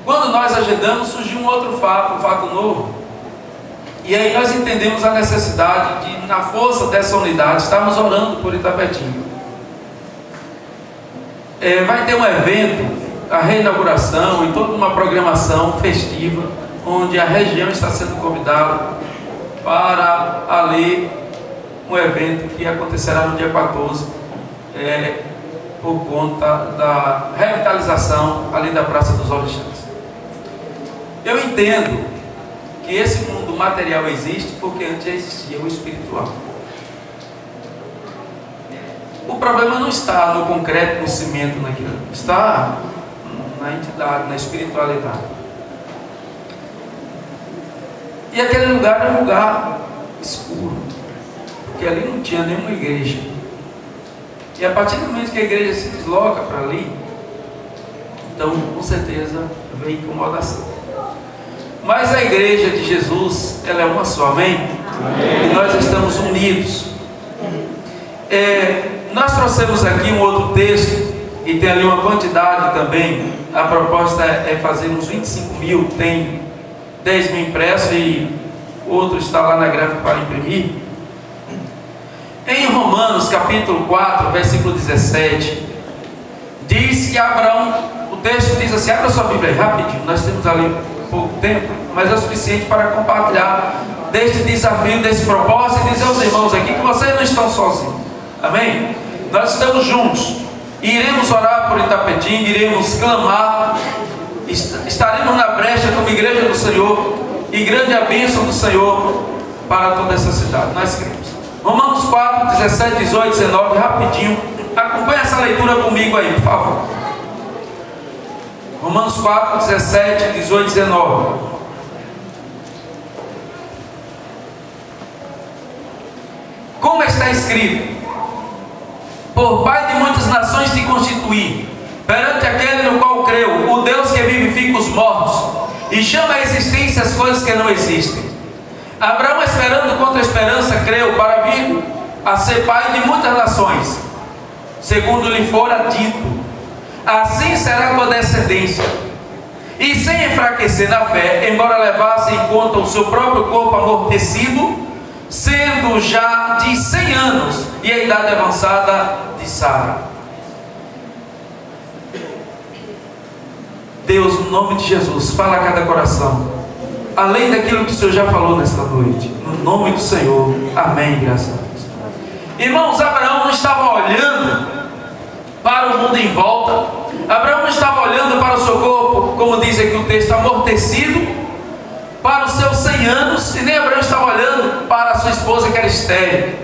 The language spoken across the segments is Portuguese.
Quando nós agendamos, surgiu um outro fato, um fato novo. E aí nós entendemos a necessidade de, na força dessa unidade, estarmos orando por Itapetinga. Vai ter um evento, a reinauguração e toda uma programação festiva, onde a região está sendo convidada para ali um evento que acontecerá no dia 14, por conta da revitalização ali da Praça dos Orixás. Eu entendo que esse mundo material existe porque antes existia o espiritual. O problema não está no concreto, no cimento, naquilo, está na entidade, na espiritualidade. E aquele lugar é um lugar escuro, porque ali não tinha nenhuma igreja. E a partir do momento que a igreja se desloca para ali, então com certeza vem incomodação. Mas a igreja de Jesus, ela é uma só, amém? Amém. E nós estamos unidos. Nós trouxemos aqui um outro texto, e tem ali uma quantidade também. A proposta é fazer uns 25 mil, tem 10 mil impressos e outro está lá na gráfica para imprimir. Em Romanos capítulo 4, versículo 17, diz que Abraão, o texto diz assim, abra sua Bíblia aí rapidinho, nós temos ali pouco tempo, mas é o suficiente para compartilhar deste desafio, desse propósito, e dizer aos irmãos aqui que vocês não estão sozinhos, amém? Nós estamos juntos, iremos orar por Itapetinga, iremos clamar, estaremos na brecha como igreja do Senhor, e grande a bênção do Senhor para toda essa cidade, nós queremos. Romanos 4, 17, 18, 19, rapidinho, acompanhe essa leitura comigo aí, por favor. Romanos 4, 17, 18, 19. Como está escrito: por pai de muitas nações te constituí, perante aquele no qual creu, o Deus que vivifica os mortos e chama à existência as coisas que não existem. Abraão, esperando contra a esperança, creu para vir a ser pai de muitas nações, segundo lhe fora dito: assim será a tua descendência. E sem enfraquecer na fé, embora levasse em conta o seu próprio corpo amortecido, sendo já de 100 anos e a idade avançada de Sara. Deus, no nome de Jesus, fala a cada coração, além daquilo que o Senhor já falou nesta noite, no nome do Senhor, amém, graças a Deus. Irmãos, Abraão não estava olhando para o mundo em volta, Abraão não estava olhando para o seu corpo, como diz aqui o texto, amortecido, para os seus 100 anos, e nem Abraão estava olhando para a sua esposa que era estéril.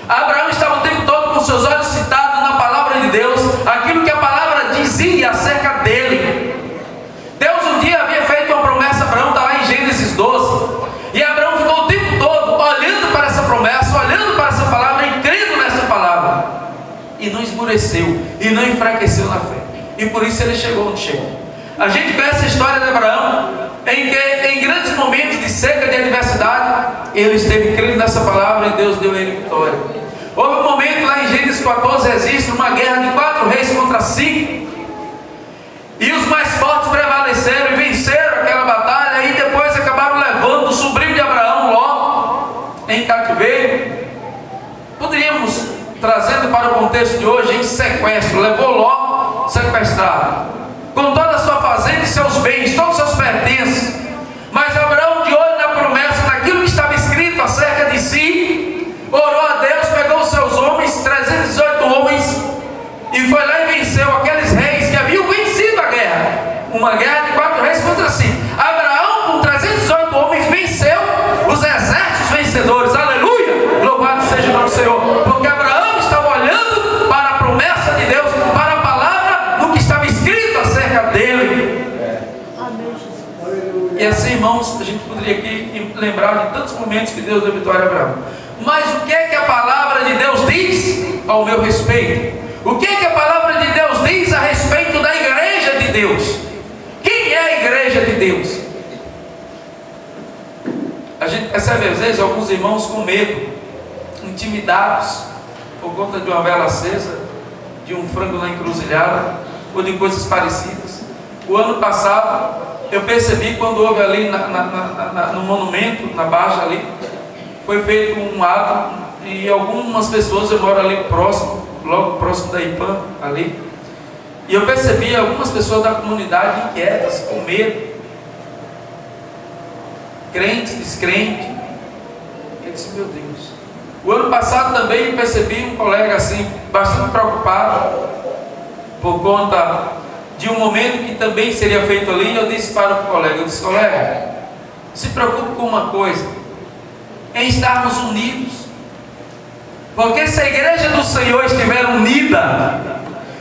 Abraão estava o tempo todo com seus olhos fitados na palavra de Deus, aquilo que a palavra dizia acerca dele. Deus um dia havia feito uma promessa a Abraão, está lá em Gênesis 12, e Abraão ficou o tempo todo olhando para essa promessa, olhando para essa palavra e crendo nessa palavra, e não esmoreceu, e não enfraqueceu na fé, e por isso ele chegou onde chegou. A gente conhece a história de Abraão, em que em grandes momentos de seca, de adversidade, ele esteve crendo nessa palavra e Deus deu a ele vitória. Houve um momento lá em Gênesis 14, existe uma guerra de 4 reis contra 5, e os mais fortes prevaleceram e venceram aquela batalha, e depois acabaram levando o sobrinho de Abraão, Ló, em cativeiro. Poderíamos, trazendo para o contexto de hoje, em sequestro, levou Ló sequestrado, com toda a sua fazenda e seus bens, todos os seus pertences. Mas Abraão, de olho na promessa, naquilo que estava escrito acerca de si, orou a Deus, pegou os seus homens, 318 homens, e foi lá e venceu aqueles reis que haviam vencido a guerra, uma guerra de 4 reis contra 5. Abraão, com 318 homens, venceu os exércitos vencedores. Aleluia, louvado seja o nome do Senhor, porque Abraão estava olhando para a promessa de Deus, para a palavra, no que estava escrito acerca dele. E assim, irmãos, a gente poderia aqui lembrar de tantos momentos que Deus deu vitória a Abraão. Mas o que é que a palavra de Deus diz ao meu respeito? O que é que a palavra de Deus diz a respeito da igreja de Deus? Quem é a igreja de Deus? A gente percebe às vezes alguns irmãos com medo, intimidados por conta de uma vela acesa, de um frango na encruzilhada ou de coisas parecidas. O ano passado, eu percebi quando houve ali no monumento, na Baixa ali, foi feito um ato e algumas pessoas, eu moro ali próximo, logo próximo da IPAM, ali, e eu percebi algumas pessoas da comunidade inquietas, com medo, crentes, descrentes. Eu disse, meu Deus. O ano passado também eu percebi um colega assim, bastante preocupado, por conta de um momento que também seria feito ali. E eu disse para o colega, eu disse, colega, se preocupe com uma coisa, em estarmos unidos, porque se a igreja do Senhor estiver unida,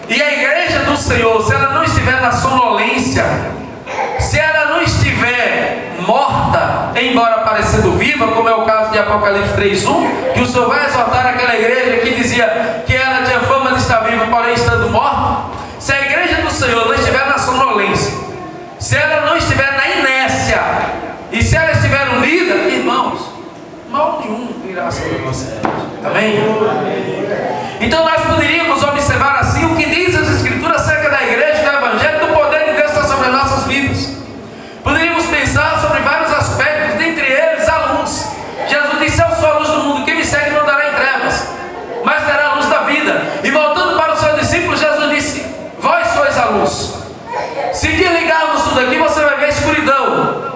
e a igreja do Senhor, se ela não estiver na sonolência, se ela não estiver morta, embora parecendo viva, como é o caso de Apocalipse 3:1, que o Senhor vai exortar aquela igreja que dizia que ela tinha fama de estar viva, porém estando morta. Se a igreja do Senhor não estiver na sonolência, se ela não estiver na inércia, e se ela estiver unida, irmãos, mal nenhum irá sobre você. Amém? Então nós poderíamos observar assim o que diz as Escrituras acerca da igreja, do Evangelho, do poder de Deus está sobre as nossas vidas. Poderíamos pensar sobre vários aspectos, dentre eles a luz. Jesus disse, eu sou a luz do mundo, quem me segue não andará em trevas, mas terá a luz da vida. E voltando para os seus discípulos, Jesus disse, vós sois a luz. Se desligarmos tudo aqui, você vai ver a escuridão.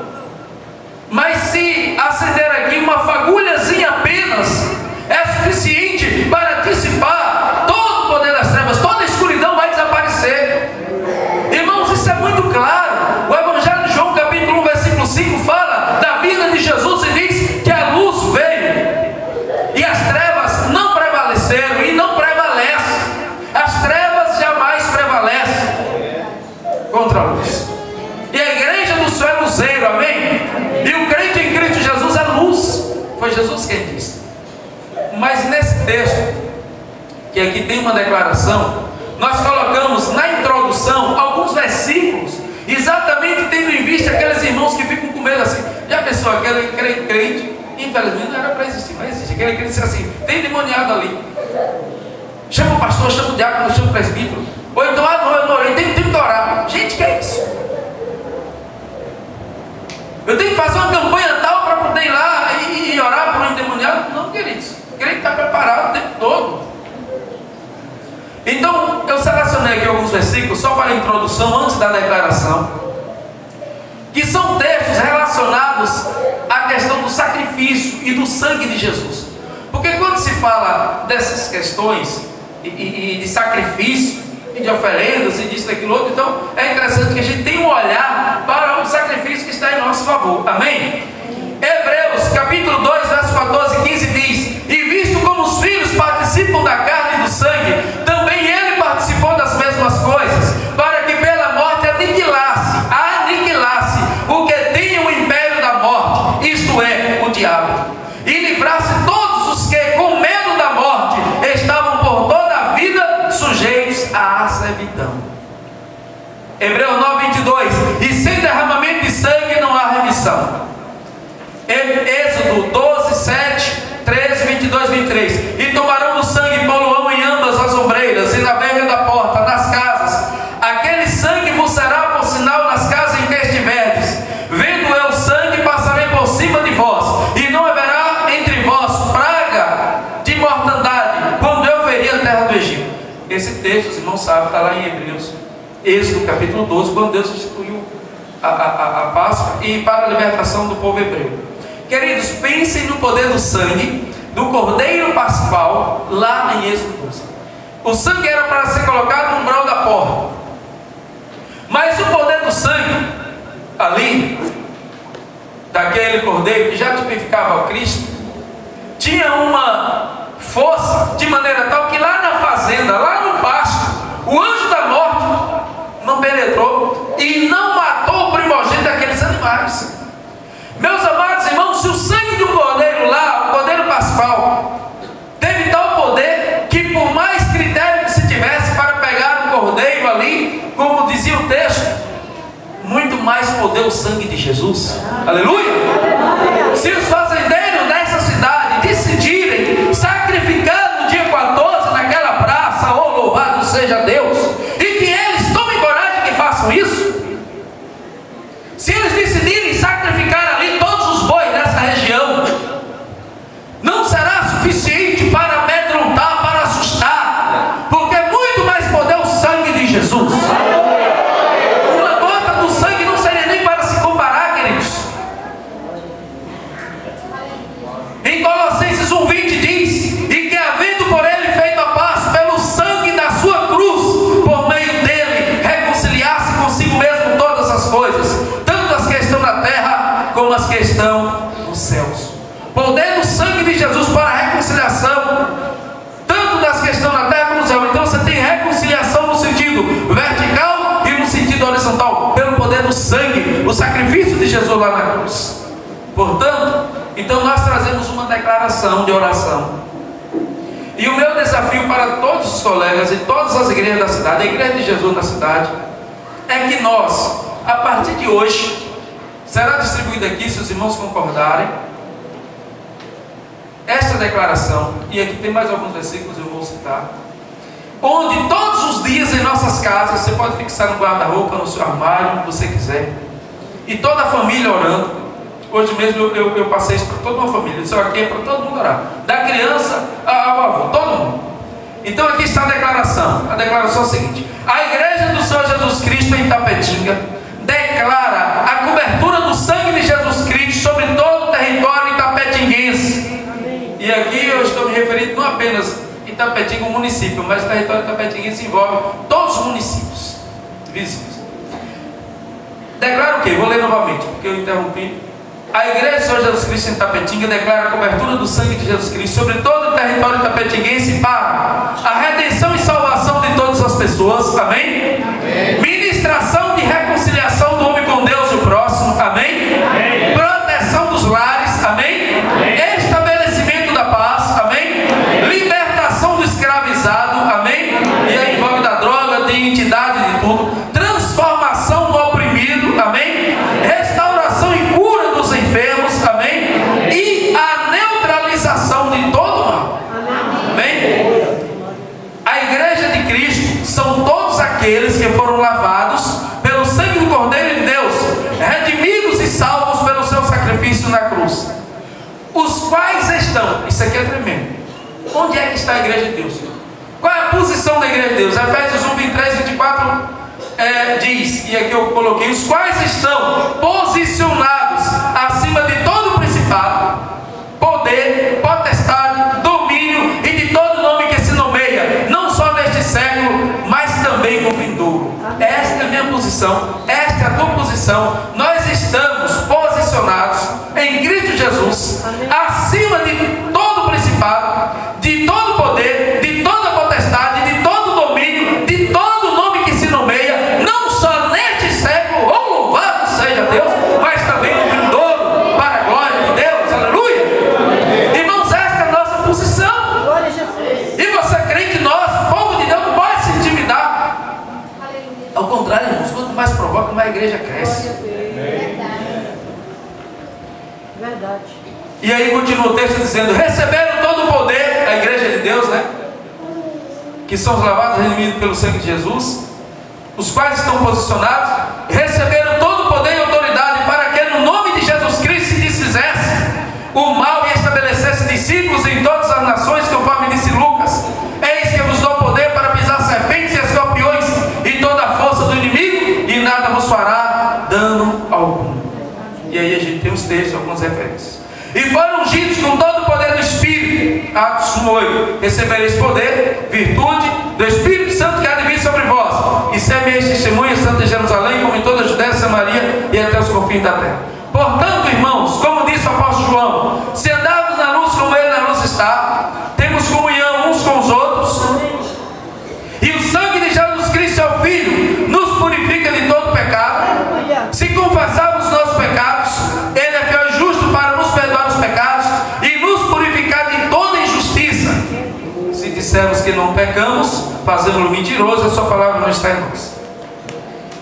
Mas se acender aqui uma fagulhazinha apenas, é suficiente para dissipar todo o poder das trevas, toda a escuridão vai desaparecer. Irmãos, isso é muito claro. O Evangelho de João, capítulo 1, versículo 5, fala da vida de Jesus e diz que a luz veio e as trevas não prevaleceram e não prevalecem. As trevas jamais prevalecem contra a luz. E a igreja do Senhor é luzeiro, amém? E o crente em Cristo Jesus é luz. Foi Jesus quem disse. Mas nesse texto, que aqui tem uma declaração, nós colocamos na introdução alguns versículos, exatamente tendo em vista aqueles irmãos que ficam com medo assim. Já pensou, aquele crente, infelizmente não era para existir, mas existe. Aquele crente disse assim, tem demoniado ali. Chama o pastor, chama o diácono, chama o presbítero. Ou então, não, eu não orei, tem que orar. Gente, que é isso? Eu tenho que fazer uma campanha tal para poder ir lá e orar por um endemoniado? Não, queridos. O crente está preparado o tempo todo. Então, eu selecionei aqui alguns versículos só para a introdução, antes da declaração, que são textos relacionados à questão do sacrifício e do sangue de Jesus. Porque quando se fala dessas questões e de sacrifício e de oferendas e disso, daquilo outro, então é interessante que a gente tenha um olhar para o sacrifício que está em nosso favor. Amém? Hebreus capítulo 2, verso 14 e 15 diz, e visto como os filhos participam da carne e do sangue, também ele participou das mesmas coisas, para que pela morte aniquilasse o que tinha o império da morte, isto é, o diabo, e livrasse todos os que com medo da morte estavam por toda a vida sujeitos à servidão. Hebreus 9, 22, e sem derramamento de sangue não há remissão. Êxodo 12, 7, 13, 22, 23, e tomarão do sangue e poluão em ambas as ombreiras e na verga da porta, nas casas. Aquele sangue vos será por sinal nas casas em que estiverdes. Vendo eu o sangue, passarei por cima de vós, e não haverá entre vós praga de mortandade, quando eu veri a terra do Egito. Esse texto, os irmãos sabem, está lá em Hebreus, Êxodo capítulo 12, quando Deus instituiu a Páscoa e para a libertação do povo hebreu. Queridos, pensem no poder do sangue do Cordeiro Pascual lá em Êxodo 12. O sangue era para ser colocado no umbral da porta, mas o poder do sangue ali, daquele Cordeiro que já tipificava o Cristo, tinha uma força de maneira tal que lá na fazenda, lá no pasto, o anjo da morte não penetrou e não matou o primogênito daqueles animais. Meus amados irmãos, se o sangue do cordeiro lá, o cordeiro pascual, teve tal poder que por mais critério que se tivesse para pegar o cordeiro ali, como dizia o texto, muito mais poder o sangue de Jesus. Aleluia! Se os fazendeiros dessa cidade decidirem sacrificar no dia 14 naquela praça, oh louvado seja Deus, e que eles tomem coragem que façam isso, o sacrifício de Jesus lá na cruz. Portanto, então nós trazemos uma declaração de oração. E o meu desafio para todos os colegas e todas as igrejas da cidade, a igreja de Jesus na cidade, é que nós, a partir de hoje, será distribuído aqui, se os irmãos concordarem, esta declaração, e aqui tem mais alguns versículos eu vou citar, onde todos os dias em nossas casas, você pode fixar no guarda-roupa, no seu armário, onde você quiser, e toda a família orando. Hoje mesmo eu passei isso para toda uma família. Isso aqui é para todo mundo orar, da criança ao avô, todo mundo. Então aqui está a declaração. A declaração é a seguinte: a igreja do Senhor Jesus Cristo em Itapetinga declara a cobertura do sangue de Jesus Cristo sobre todo o território itapetinguense. E aqui eu estou me referindo não apenas Itapetinga, o município, mas o território itapetinguense envolve todos os municípios vizinhos. Declara o quê? Vou ler novamente, porque eu interrompi. A igreja do Senhor Jesus Cristo em Itapetinga declara a cobertura do sangue de Jesus Cristo sobre todo o território itapetinguense para a redenção e salvação de todas as pessoas, amém? Amém. Ministração de reconciliação do homem com Deus e o próximo, amém? Amém. Proteção dos lares, amém? Amém. Estabelecimento da paz, amém? Amém. Libertação do escravizado, amém? E aí envolve da droga, de entidade, de tudo. Transformação do oprimido, amém? Restauração e cura dos enfermos, amém? E a neutralização de todo mal, amém? A igreja de Cristo são todos aqueles que foram lavados pelo sangue do Cordeiro de Deus, redimidos e salvos pelo seu sacrifício na cruz, os quais estão, isso aqui é tremendo, onde é que está a igreja de Deus? Qual é a posição da igreja de Deus? Efésios 1, 23, 24 diz, e aqui eu coloquei, os quais estão posicionados acima de todo o principado, poder, potestade, domínio e de todo nome que se nomeia, não só neste século, mas também no vindouro. Esta é a minha posição, esta é a tua posição. Nós estamos posicionados em Cristo Jesus, acima de todo o principado, de todo o poder, de toda a potestade, de todo o domínio, de todo o nome que se nomeia, não só neste século, ou louvado seja Deus, mas também no vindouro, para a glória de Deus, aleluia. Irmãos, esta é a nossa posição. E você crê que nós, povo de Deus, não pode se intimidar? Ao contrário, irmãos, quanto mais provoca, mais a igreja cresce. Verdade. E aí continua o texto dizendo: receberam todo o poder, a igreja de Deus, né? Que são os lavados e redimidos pelo sangue de Jesus, os quais estão posicionados, receberam todo o poder e autoridade para que no nome de Jesus Cristo se desfizesse o mal e estabelecesse discípulos em todas as nações, conforme disse Lucas: eis que vos dou poder para pisar serpentes e escorpiões e toda a força do inimigo, e nada vos fará dano algum. E aí a gente tem os textos, algumas referências. E foram ungidos com todo o poder do Espírito. Atos 1:8. Recebereis poder, virtude do Espírito Santo que há de vir sobre vós, e semeis testemunhas tanto em Jerusalém como em toda a Judéia, Samaria e até os confins da terra. Portanto, irmãos, como disse o apóstolo João, se andarmos na luz como ele na luz está, temos comunhão uns com os outros, e o sangue de Jesus Cristo, seu Filho, nos purifica de todo pecado. Se confessarmos nossos pecados, ele é fiel e justo para nos perdoar os pecados e nos purificar de toda injustiça. Se dissermos que não pecamos, fazemos-lo mentiroso, a sua palavra não está em nós.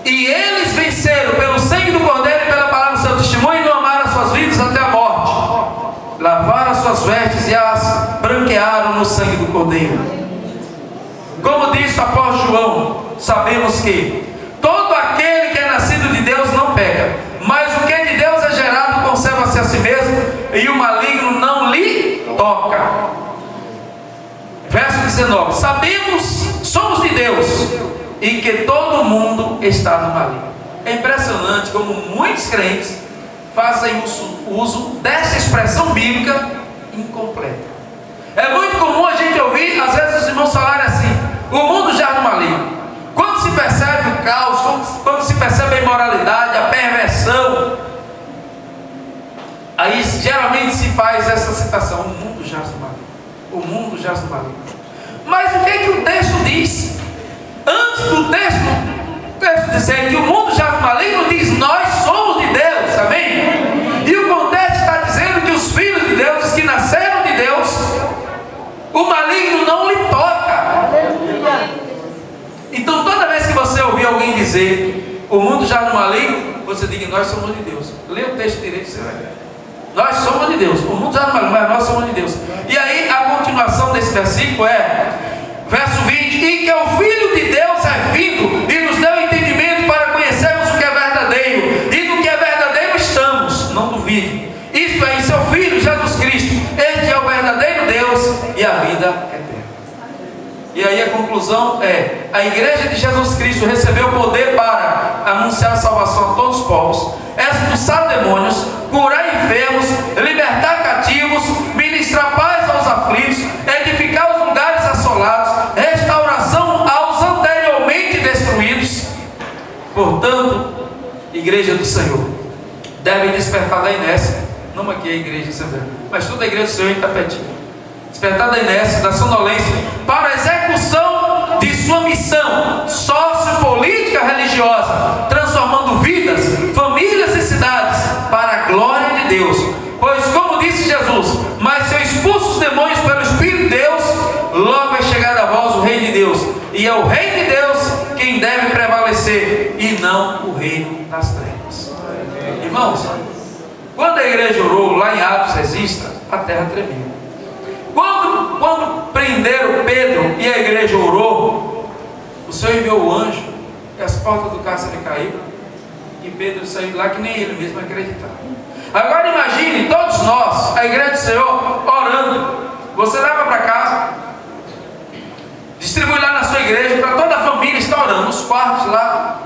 E eles venceram pelo sangue do Cordeiro e pela palavra do seu testemunho, e não amaram as suas vidas até a morte. Lavaram as suas vestes e as branquearam no sangue do Cordeiro. Como disse o apóstolo João, sabemos que todo aquele que é nascido de Deus não peca, mas o que é de Deus é gerado, conserva-se a si mesmo, e o maligno não lhe toca. Verso 19: sabemos, somos de Deus, e que todo mundo está no maligno. É impressionante como muitos crentes fazem uso dessa expressão bíblica incompleta. É muito comum a gente ouvir, às vezes, os irmãos falarem assim: o mundo já é no maligno. Quando se percebe o caos, quando se percebe a imoralidade, a perversão, aí geralmente se faz essa citação: o mundo jaz no maligno. O mundo jaz no maligno. Mas o que é que o texto diz? Antes do texto dizer que o mundo jaz no maligno, diz: nós somos de alguém dizer, o mundo já não ali, você diga, nós somos de Deus. Lê o texto direito, você vai ver. Nós somos de Deus. O mundo já não ali, mas nós somos de Deus. E aí a continuação desse versículo é, verso 20, e que o Filho de Deus é vindo e nos deu entendimento para conhecermos o que é verdadeiro, e no que é verdadeiro estamos, não duvide. Isto é, em seu Filho Jesus Cristo. Este é o verdadeiro Deus e a vida eterna. E aí a conclusão é, a igreja de Jesus Cristo recebeu poder para anunciar a salvação a todos os povos, expulsar demônios, curar enfermos, libertar cativos, ministrar paz aos aflitos, edificar os lugares assolados, restauração aos anteriormente destruídos. Portanto, igreja do Senhor, deve despertar da inércia, não aqui a igreja Assembleia, mas toda a igreja do Senhor em Tapetinho, despertar da inércia, da sonolência, para a execução de sua missão sociopolítica religiosa, transformando vidas, famílias e cidades para a glória de Deus. Pois, como disse Jesus, mas se eu expulso os demônios pelo Espírito de Deus, logo é chegado a vós o reino de Deus, e é o reino de Deus quem deve prevalecer, e não o reino das trevas. Irmãos, quando a igreja orou lá em Atos Registra, a terra tremeu. Quando prenderam Pedro e a igreja orou, o Senhor enviou o anjo e as portas do cárcere caíram e Pedro saiu de lá que nem ele mesmo acreditava. Agora imagine todos nós, a igreja do Senhor, orando. Você leva para casa, distribui lá na sua igreja, para toda a família estar orando, nos quartos lá.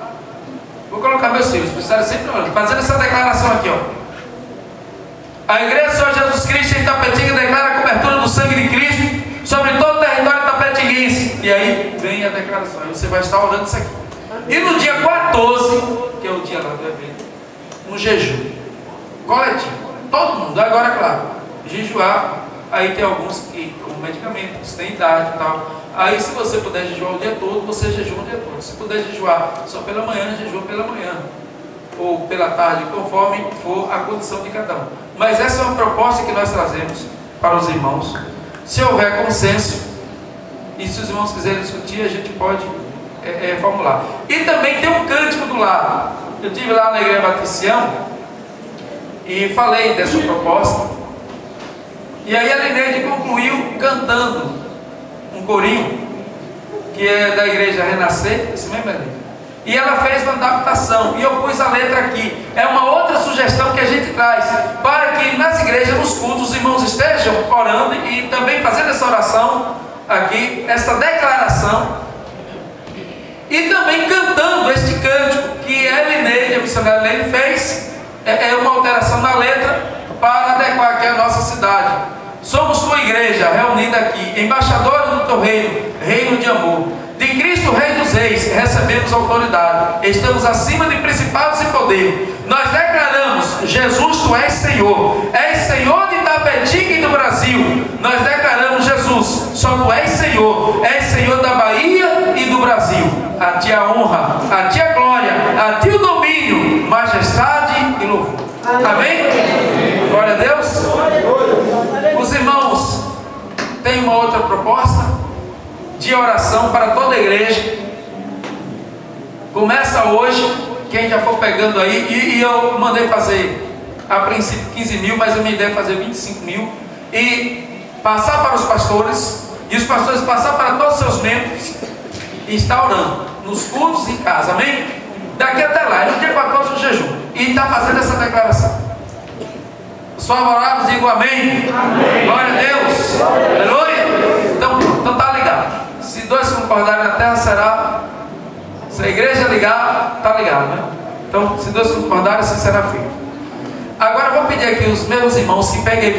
Vou colocar meus filhos, precisaram sempre orando, fazendo essa declaração aqui, ó. A igreja do Senhor Jesus Cristo em Tapetinga declara a cobertura do sangue de Cristo sobre todo o território tapetinguense. E aí vem a declaração, aí você vai estar orando isso aqui. E no dia 14, que é o dia lá do evento, um jejum coletivo, todo mundo, agora claro, jejuar. Aí tem alguns que tomam medicamentos, têm idade e tal. Aí se você puder jejuar o dia todo, você jejua o dia todo. Se puder jejuar só pela manhã, jejua pela manhã, ou pela tarde, conforme for a condição de cada um. Mas essa é uma proposta que nós trazemos para os irmãos. Se houver consenso, e se os irmãos quiserem discutir, a gente pode formular. E também tem um cântico do lado. Eu estive lá na igreja Baticião e falei dessa proposta. E aí a Lineide concluiu cantando um corinho, que é da igreja Renascer, esse mesmo é. E ela fez uma adaptação, e eu pus a letra aqui. É uma outra sugestão que a gente traz, para que nas igrejas, nos cultos, os irmãos estejam orando e também fazendo essa oração aqui, essa declaração, e também cantando este cântico que a Elineide, a missionária Elineide, fez. É uma alteração na letra para adequar aqui a nossa cidade. Somos tua igreja reunida aqui, embaixadores do teu reino, reino de amor. De Cristo, Rei dos Reis, recebemos autoridade. Estamos acima de principados e poder. Nós declaramos: Jesus, tu és Senhor. És Senhor de Tapetinga e do Brasil. Nós declaramos: Jesus, só tu és Senhor. És Senhor da Bahia e do Brasil. A ti a honra, a ti a glória, a ti o domínio, majestade e louvor. Amém? Glória a Deus. Os irmãos têm uma outra proposta de oração para toda a igreja. Começa hoje, quem já for pegando aí, e eu mandei fazer a princípio 15 mil, mas eu me dei fazer 25 mil, e passar para os pastores, e os pastores passar para todos os seus membros, e estar orando, nos cultos em casa, amém? Daqui até lá, no dia 14 o jejum, e está fazendo essa declaração. Os favoráveis digam amém. Amém. Glória a Deus. Aleluia. Então tá ligado. Se dois concordarem na terra será. Se a igreja ligar, tá ligado, né? Então, se dois concordarem, assim será feito. Agora eu vou pedir aqui os meus irmãos que peguem